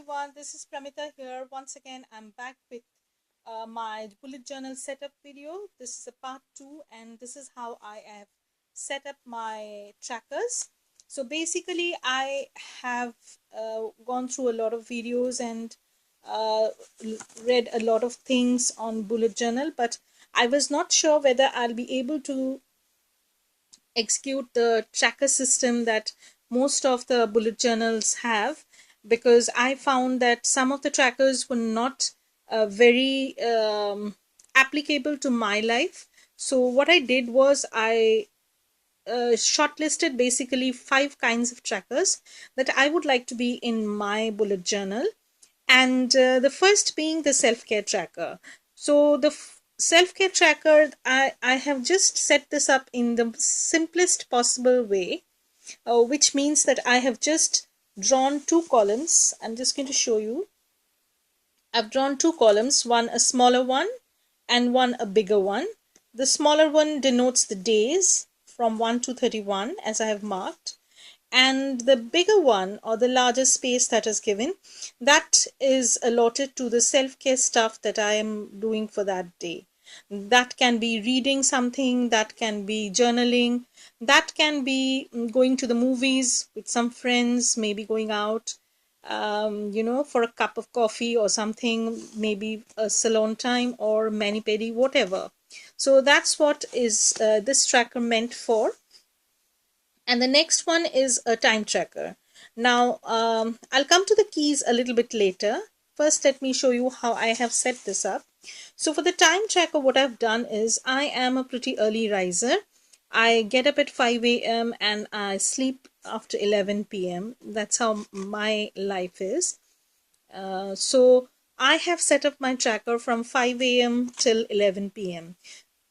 everyone, this is Pramita here. Once again, I'm back with my bullet journal setup video. This is a part 2 and this is how I have set up my trackers. So basically, I have gone through a lot of videos and uh, read a lot of things on bullet journal, but I was not sure whether I'll be able to execute the tracker system that most of the bullet journals have, because I found that some of the trackers were not very applicable to my life. So what I did was I shortlisted basically 5 kinds of trackers that I would like to be in my bullet journal, and the first being the self-care tracker. So the self-care tracker, I have just set this up in the simplest possible way, which means that I have just drawn 2 columns. I'm just going to show you. I've drawn 2 columns, one a smaller one and one a bigger one. The smaller one denotes the days from 1 to 31 as I have marked, and the bigger one, or the larger space that is given, that is allotted to the self-care stuff that I am doing for that day. That can be reading something, that can be journaling, that can be going to the movies with some friends, maybe going out for a cup of coffee or something, maybe a salon time or mani pedi, whatever. So that's what is this tracker meant for. And the next one is a time tracker. Now, I'll come to the keys a little bit later. First, let me show you how I have set this up. So for the time tracker, what I've done is I am a pretty early riser. I get up at 5 a.m. and I sleep after 11 p.m. That's how my life is. So I have set up my tracker from 5 a.m. till 11 p.m.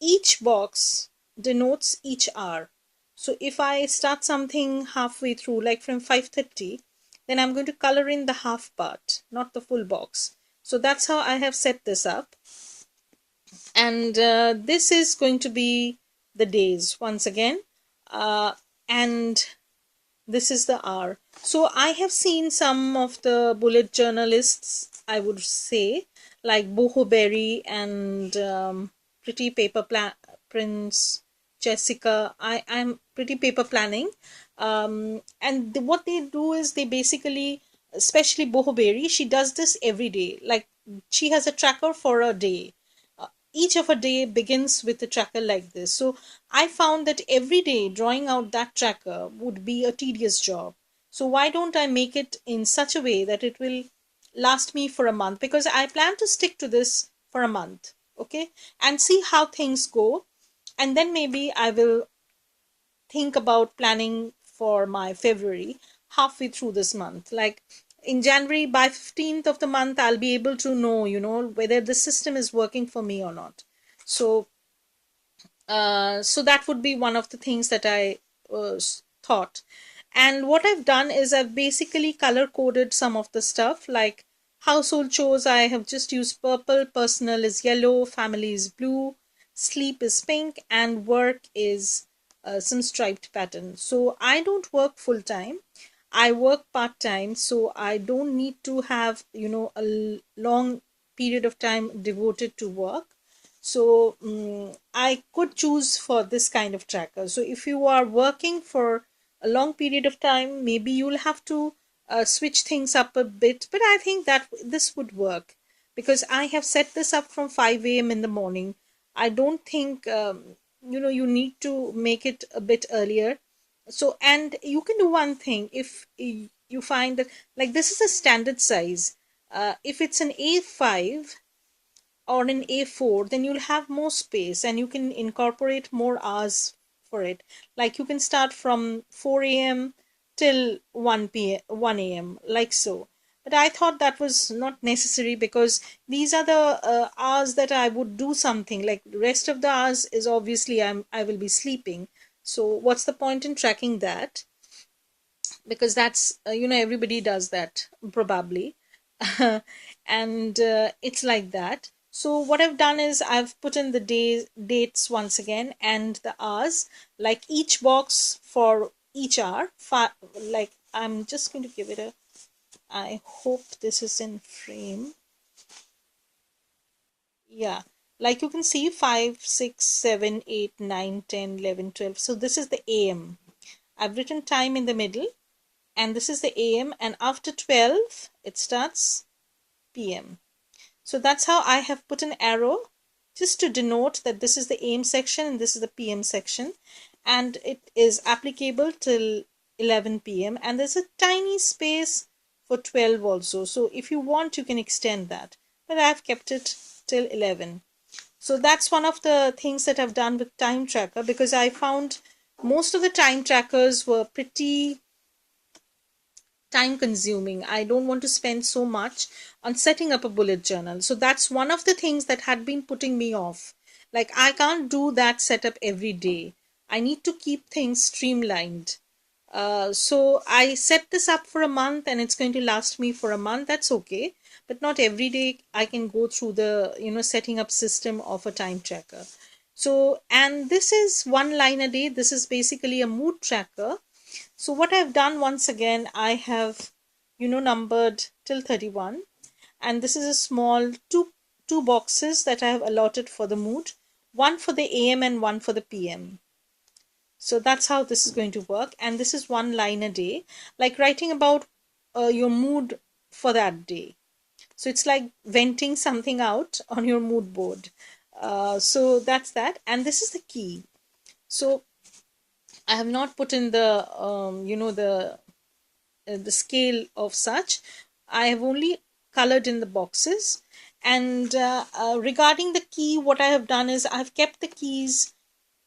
Each box denotes each hour. So if I start something halfway through, like from 5:30, then I'm going to color in the half part, not the full box. So that's how I have set this up. And this is going to be the days once again. And this is the hour. So I have seen some of the bullet journalists, I would say, like Boho Berry and Pretty Paper Prince, Jessica. I'm Pretty Paper Planning. And what they do is they basically, especially Boho Berry, she does this every day. Like she has a tracker for a day. Each of a day begins with a tracker like this. So I found that every day drawing out that tracker would be a tedious job. So why don't I make it in such a way that it will last me for a month? Because I plan to stick to this for a month, okay, and see how things go. And then maybe I will think about planning for my February halfway through this month. Like in January, by 15th of the month, I'll be able to know, whether the system is working for me or not. So, so that would be one of the things that I thought. And what I've done is I've basically color coded some of the stuff, like household chores. I have just used purple, personal is yellow, family is blue, sleep is pink, and work is some striped pattern. So I don't work full time. I work part time, so I don't need to have, a long period of time devoted to work. So I could choose for this kind of tracker. So if you are working for a long period of time, maybe you'll have to switch things up a bit. But I think that this would work because I have set this up from 5 a.m. in the morning. I don't think you need to make it a bit earlier. So, and you can do one thing. If you find that, like, this is a standard size, if it's an A5 or an A4, then you'll have more space and you can incorporate more hours for it. Like you can start from 4 a.m. till 1 a.m. like so. But I thought that was not necessary because these are the hours that I would do something. Like the rest of the hours is obviously I will be sleeping. So what's the point in tracking that? Because that's everybody does that probably. And it's like that. So what I've done is I've put in the dates once again and the hours, like each box for each hour. Like I'm just going to give it a I hope this is in frame. Yeah, like you can see 5, 6, 7, 8, 9, 10, 11, 12. So this is the AM. I've written time in the middle, and this is the AM, and after 12 it starts PM. So that's how I have put an arrow just to denote that this is the AM section and this is the PM section, and it is applicable till 11 PM, and there's a tiny space for 12 also. So if you want, you can extend that, but I've kept it till 11. So that's one of the things that I've done with time tracker, because I found most of the time trackers were pretty time consuming. I don't want to spend so much on setting up a bullet journal. So that's one of the things that had been putting me off. Like, I can't do that setup every day. I need to keep things streamlined. So I set this up for a month and it's going to last me for a month. That's okay. But not every day I can go through the, setting up system of a time tracker. So, and this is one line a day. This is basically a mood tracker. So what I've done, once again, I have, numbered till 31, and this is a small two boxes that I have allotted for the mood, one for the AM and one for the PM. So that's how this is going to work, and this is one line a day, like writing about your mood for that day. So it's like venting something out on your mood board. So that's that, and this is the key. So I have not put in the scale of such. I have only colored in the boxes. And regarding the key, what I have done is I've kept the keys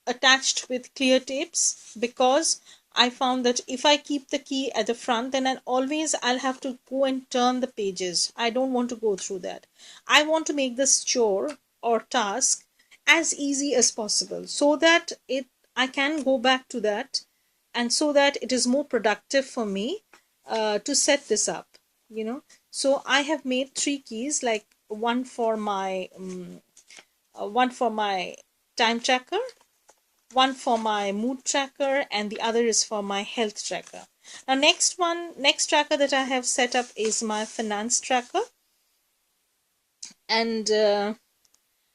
attached with clear tapes, because I found that if I keep the key at the front, then I'll have to go and turn the pages. I don't want to go through that. I want to make this chore or task as easy as possible, so that I can go back to that, and so that it is more productive for me to set this up. So I have made three keys, like one for my time tracker, one for my mood tracker, and the other is for my health tracker. Now, next tracker that I have set up is my finance tracker, and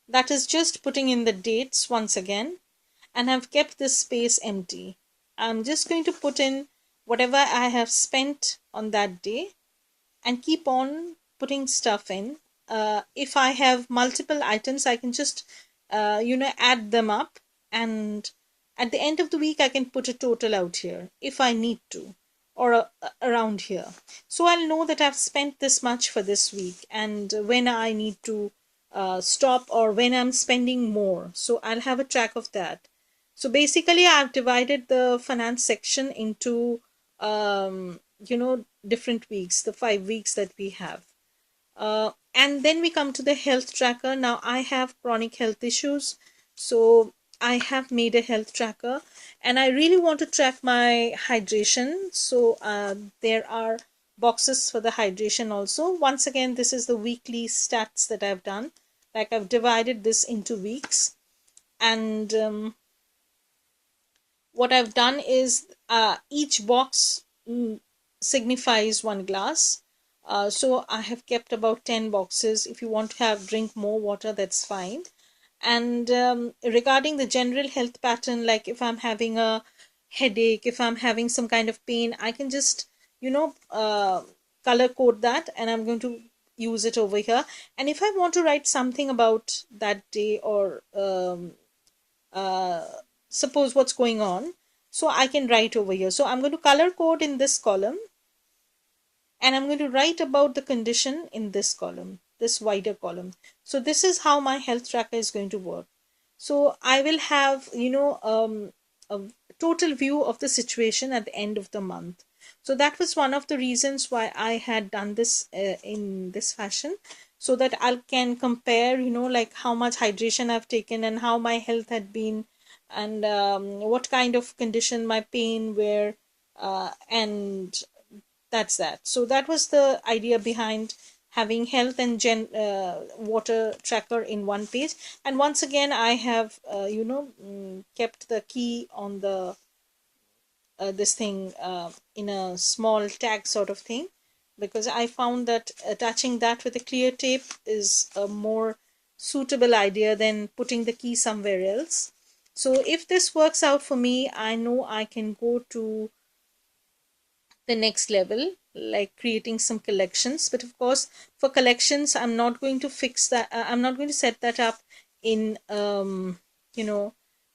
that is just putting in the dates once again, and I've kept this space empty. I'm just going to put in whatever I have spent on that day and keep on putting stuff in. If I have multiple items, I can just add them up, and at the end of the week I can put a total out here if I need to, or around here. So I'll know that I've spent this much for this week, and when I need to stop, or when I'm spending more, so I'll have a track of that. So basically I've divided the finance section into different weeks, the 5 weeks that we have. And then we come to the health tracker. Now, I have chronic health issues, so I have made a health tracker, and I really want to track my hydration. So there are boxes for the hydration also. Once again, this is the weekly stats that I've done. Like, I've divided this into weeks, and what I've done is each box signifies one glass. So I have kept about 10 boxes. If you want to drink more water, that's fine. And regarding the general health pattern, like if I'm having a headache, if I'm having some kind of pain, I can just, color code that, and I'm going to use it over here. And if I want to write something about that day, or uh, suppose what's going on, so I can write over here. So I'm going to color code in this column, and I'm going to write about the condition in this column, this wider column. So this is how my health tracker is going to work. So I will have, a total view of the situation at the end of the month. So that was one of the reasons why I had done this in this fashion, so that I can compare, like how much hydration I've taken and how my health had been, and what kind of condition my pain were, and that's that. So that was the idea behind having health and water tracker in one page. And once again, I have kept the key on the this thing in a small tag sort of thing. because I found that attaching that with a clear tape is a more suitable idea than putting the key somewhere else. So if this works out for me, I know I can go to the next level, like creating some collections. But of course, for collections, I'm not going to fix that. I'm not going to set that up in you know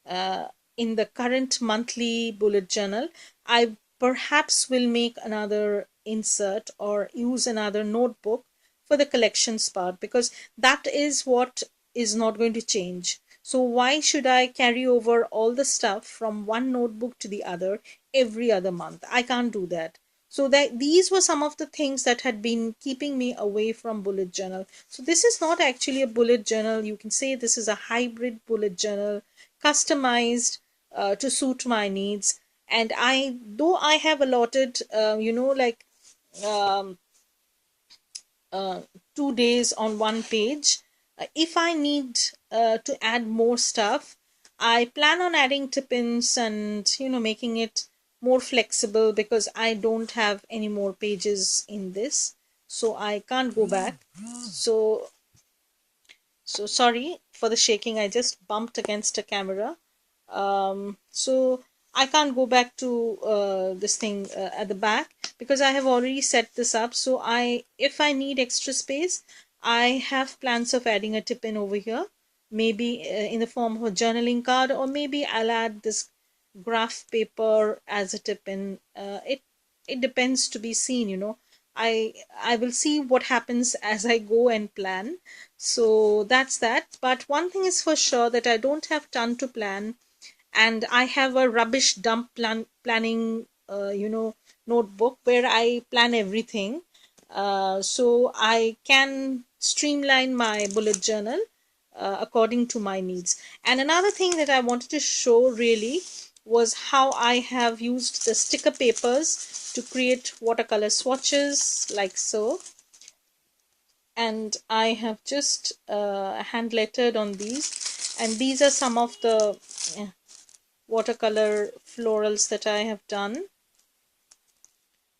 uh, in the current monthly bullet journal. I perhaps will make another insert or use another notebook for the collections part, because that is what is not going to change. So why should I carry over all the stuff from one notebook to the other every other month? I can't do that. So that these were some of the things that had been keeping me away from bullet journal. So this is not actually a bullet journal. You can say this is a hybrid bullet journal, customized to suit my needs. And though I have allotted like um, 2 days on one page. If I need to add more stuff, I plan on adding tip-ins and making it more flexible, because I don't have any more pages in this, so I can't go back. So sorry for the shaking. I just bumped against a camera. So I can't go back to this thing at the back, because I have already set this up. So if I need extra space, I have plans of adding a tip in over here, maybe in the form of a journaling card, or maybe I'll add this graph paper as a tip in. It depends, to be seen. I will see what happens as I go and plan. So that's that. But one thing is for sure, that I don't have ton to plan, and I have a rubbish dump planning notebook where I plan everything. So I can streamline my bullet journal according to my needs. And another thing that I wanted to show really was how I have used the sticker papers to create watercolor swatches, like so. And I have just hand lettered on these, and these are some of the watercolor florals that I have done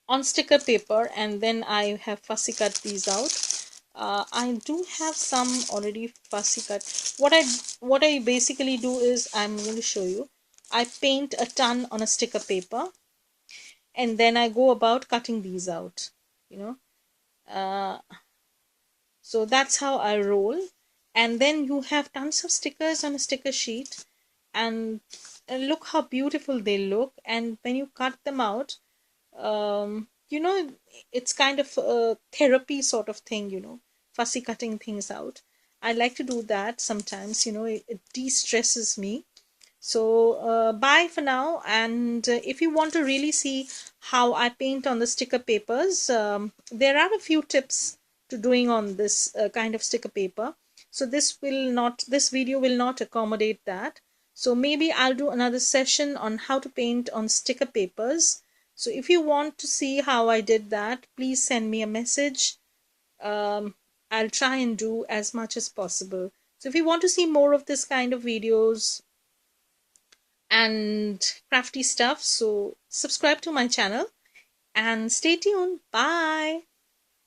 on sticker paper, and then I have fussy cut these out. I do have some already fussy cut. What I basically do is, I'm going to show you, I paint a ton on a sticker paper, and then I go about cutting these out, you know uh, so that's how I roll. And then you have tons of stickers on a sticker sheet, and look how beautiful they look. And when you cut them out, it's kind of a therapy sort of thing, fussy cutting things out. I like to do that sometimes. It de-stresses me. So bye for now. And if you want to really see how I paint on the sticker papers, there are a few tips to doing on this kind of sticker paper. So this video will not accommodate that. So maybe I'll do another session on how to paint on sticker papers. So if you want to see how I did that, please send me a message. I'll try and do as much as possible. So if you want to see more of this kind of videos and crafty stuff, so subscribe to my channel and stay tuned. Bye.